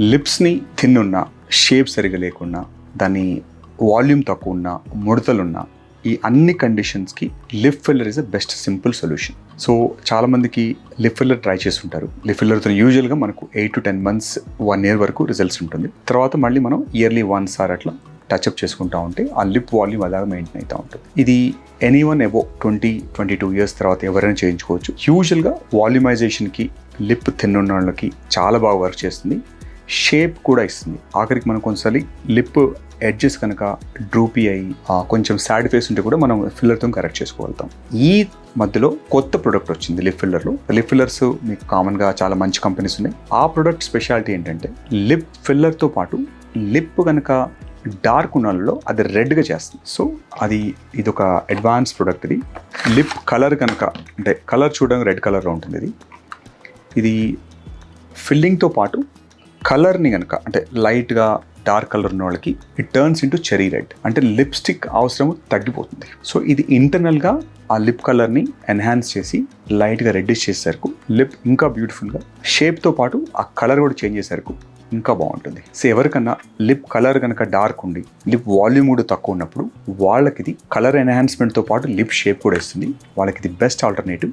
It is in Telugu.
లిప్స్ని థిన్ ఉన్నా, షేప్ సరిగా లేకున్నా, దాని వాల్యూమ్ తక్కువ ఉన్నా, ముడతలున్నా, ఈ అన్ని కండిషన్స్కి lip filler is the best simple solution. So చాలామందికి లిప్ ఫిల్లర్ ట్రై చేస్తుంటారు. లిప్ ఫిల్లర్తో యూజువల్గా మనకు 8 to 10 months 1 year వరకు రిజల్ట్స్ ఉంటుంది. తర్వాత మళ్ళీ మనం ఇయర్లీ వన్స్ ఆర్ అట్లా టచ్అప్ చేసుకుంటూ ఉంటే ఆ లిప్ వాల్యూమ్ అలాగా మెయింటైన్ అవుతూ ఉంటుంది. ఇది ఎనీవన్ ఎబో 20-22 years తర్వాత ఎవరైనా చేయించుకోవచ్చు. యూజువల్గా వాల్యూమైజేషన్కి లిప్ థిన్ ఉన్న వాళ్ళకి చాలా బాగా వర్క్ చేస్తుంది. షేప్ కూడా ఇస్తుంది. ఆఖరికి మనం కొంచెంసారి లిప్ ఎడ్జెస్ కనుక డ్రూపీ అయ్యి కొంచెం సాడ్ ఫేస్ ఉంటే కూడా మనం ఫిల్లర్తో కరెక్ట్ చేసుకోగలుగుతాం. ఈ మధ్యలో కొత్త ప్రోడక్ట్ వచ్చింది లిప్ ఫిల్లర్లో. లిప్ ఫిల్లర్స్ మీకు కామన్గా చాలా మంచి కంపెనీస్ ఉన్నాయి. ఆ ప్రోడక్ట్ స్పెషాలిటీ ఏంటంటే లిప్ ఫిల్లర్తో పాటు లిప్ కనుక డార్క్ ఉన్న వాళ్ళలో అది రెడ్గా చేస్తుంది. సో ఇది ఒక అడ్వాన్స్ ప్రోడక్ట్. ఇది లిప్ కలర్ కనుక అంటే కలర్ చూడడానికి రెడ్ కలర్లో ఉంటుంది. ఇది ఫిల్లింగ్తో పాటు కలర్ని కనుక అంటే లైట్గా డార్క్ కలర్ ఉన్న వాళ్ళకి it turns into cherry red, అంటే లిప్స్టిక్ అవసరం తగ్గిపోతుంది. సో ఇది ఇంటర్నల్గా ఆ లిప్ కలర్ని ఎన్హాన్స్ చేసి లైట్గా రెడ్డిష్ చేసేసరికి లిప్ ఇంకా బ్యూటిఫుల్గా, షేప్తో పాటు ఆ కలర్ కూడా చేంజ్ చేసేసరికి ఇంకా బాగుంటుంది. సో ఎవరికన్నా లిప్ కలర్ కనుక డార్క్ ఉండి లిప్ వాల్యూమ్ కూడా తక్కువ ఉన్నప్పుడు వాళ్ళకి ఇది కలర్ ఎన్హాన్స్మెంట్తో పాటు లిప్ షేప్ కూడా ఇస్తుంది. వాళ్ళకి ఇది బెస్ట్ ఆల్టర్నేటివ్.